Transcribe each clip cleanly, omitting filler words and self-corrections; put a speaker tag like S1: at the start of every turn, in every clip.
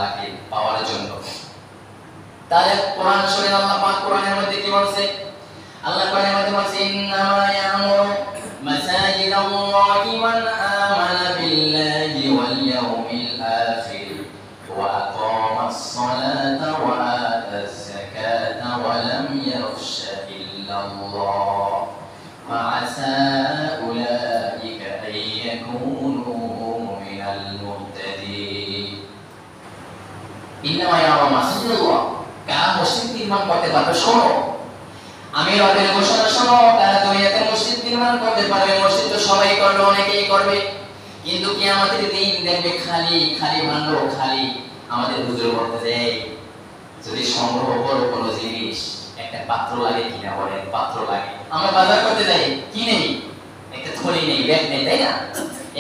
S1: তাকে পাওয়ার জন্য। তাহলে কোরআন শুনে আল্লাহ পাক কোরআনের মধ্যে কি বলছে? আল্লাহ কোরআনের মধ্যে বলছে ইন্নামা ইয়ামুরু মাসাজিদাল্লাহি মান আমানা বিল্লাহি ওয়াল ইয়াউমিল আখির ওয়া আকামাস সালাতা ওয়া আতাজ যাকাতা ওয়া লাম ইয়াখশা ইল্লাল্লাহ ফাআসা উলাইকা আন ইয়াকুনু মিনাল মুহতাদিন। ইন্নামা ইয়ামুরু মাসাজিদাল্লাহ, কারা মসজিদ নির্মাণ করতে পারবে? শোনো, আমি রবের ঘোষণা শোনো, তারা দুনিয়াতে মসজিদ নির্মাণ করতে পারবে। মসজিদ তো সবাই করবে, অনেকেই করবে, কিন্তু কিয়ামতের দিন দেখবে খালি খালি ভাঙলো, খালি আমাদের হুজুর বলতে দেয় যদি সংগ্রহ করো কোনো জিনিস, একটা পাত্র লাগে কিনা বলেন, পাত্র লাগে। আমরা বাজার করতে যাই, কি নেই? একটা থলি নেই, ব্যাগ নেই, তাই না?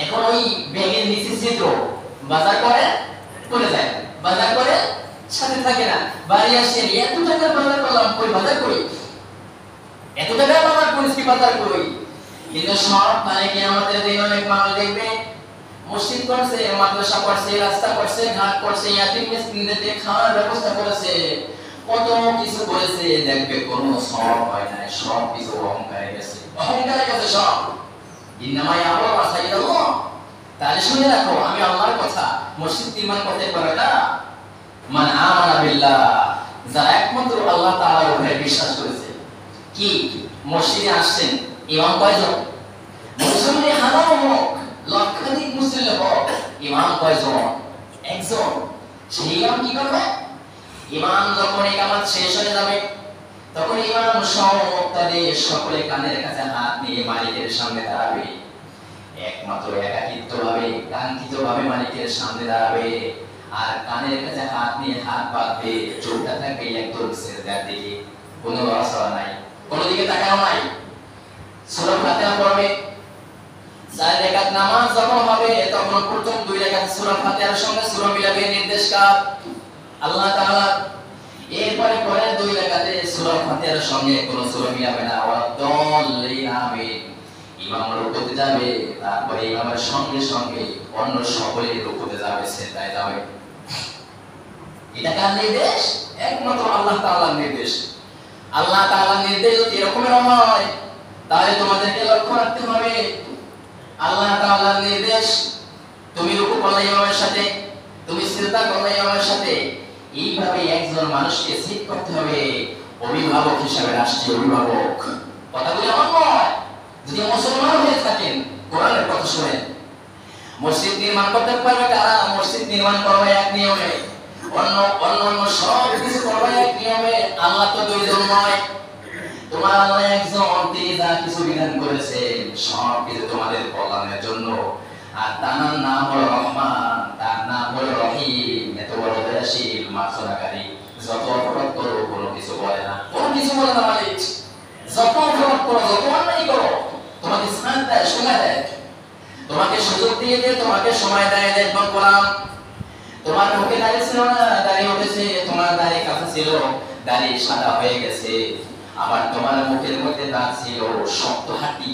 S1: এখন ওই ব্যাগের নিচে চিত্র, বাজার করে করে যায়, বাজার করে সাথে থাকে না, বাড়ি আসে এত টাকার বাজার করলাম, কই বাজার করি, এত টাকা বাজার করিস কি বাজার করি। কিন্তু সব মানে কি আমাদের দিন অনেক মানুষ দেখবে মসজিদ করছে, মাদ্রাসা করছে, রাস্তা করছে, ঘাট করছে, ইয়াতিম মিসকিনদেরকে খাওয়ার ব্যবস্থা করেছে, কত কিছু করেছে, দেখবে কোনো সব হয় না, সব কিছু অহংকারে গেছে, অহংকারে গেছে সব। ইন্নামা ইয়ামুরু মাসাজিদাল্লাহ, তাহলে শুনে রাখো, আমি আল্লাহর কথা, মসজিদ নির্মাণ করতে পারে না মান আমানা বিল্লাহ, যারা একমাত্র আল্লাহ তাআলার উপরে বিশ্বাস করেছে। কি মসজিদে আসছেন, ইমাম কয়জন? মুসল্লি হাজার হোক, লক্ষাধিক মুসল্লি হোক, ইমাম কয়জন? একজন। সেই ইমাম কি করবে? ইমাম যখন ইকামত শেষ হয়ে যাবে, তখন ইমাম সহ মুক্তাদির সকলে কানের কাছে হাত নিয়ে মালিকের সামনে দাঁড়াবে, একমাত্র একাকিত্বভাবে, কাঙ্ক্ষিতভাবে মালিকের সামনে দাঁড়াবে, আর কানের কাছে হাত নিয়ে হাত বাঁধবে, চোখটা থাকবে একদম সিজদার দিকে, কোনো নড়াচড়া নাই, কোনো দিকে তাকানো নাই। সূরা ফাতিহা পড়বে, 4 রাকাত নামাজ যখন হবে তখন প্রথম 2 রাকাত সূরা ফাতিহার সঙ্গে সূরা মিলাবে নির্দেশ কার? আল্লাহ তাআলা। এরপরে পরের 2 রাকাতে সূরা ফাতিহার সঙ্গে কোনো সূরা মিলাবে না, ওয়াদ-দাল্লিন আমিন। ইমাম রুকুতে যাবে, তারপরে ইমামের সঙ্গে সঙ্গে অন্য সকলে রুকুতে যাবে, সিজদায় যাবে। এটা কার নির্দেশ? একমাত্র আল্লাহ তাআলার নির্দেশ। আল্লাহ তাআলার নির্দেশ যদি এরকমের হয়, তাহলে তোমাদেরকে লক্ষ্য রাখতে হবে, আল্লাহ তাআলার নির্দেশ তুমি রুকু করলে ইমামের সাথে, তুমি সিজদা করলে ইমামের সাথে, এইভাবে একজন মানুষকে ঠিক করতে হবে। অভিভাবক হিসেবে রাষ্ট্রীয় অভিভাবক, কথাগুলো আমার নয়। যদি মুসলমান হয়ে থাকেন, কোরআনের কথা শুনেন। মসজিদ নির্মাণ করতে পারবে কারা? মসজিদ নির্মাণ করবে এক নিয়মে, অন্য সব কিছু করবে এক নিয়মে। আল্লাহ তো দুইজন নয়, তোমার আল্লাহ একজন, তিনি যা কিছু বিধান করেছেন সব কিছু তোমাদের কল্যাণের জন্য। আর তার নাম হলো রহমান, তার নাম হলো রহিম, এত বড় দয়াশীল, মাফসুরাকারী। যত অপরাধ করো কোনো কিছু বলে না, কোনো কিছু বলে না মালিক। যত অপরাধ করো, যত অন্যায় করো, তোমাকে স্থান দেয়, সময় দেয়, তোমাকে সুযোগ দিয়ে দেয়, তোমাকে সময় দেয়। দেখবেন গোলাম, তোমার মুখে দাড়ি ছিল না, দাড়ি উঠেছে, তোমার দাড়ি কাঁচা ছিল, দাড়ি সাদা হয়ে গেছে। আবার তোমার মুখের মধ্যে দাঁত ছিল, শক্ত হাঁটি,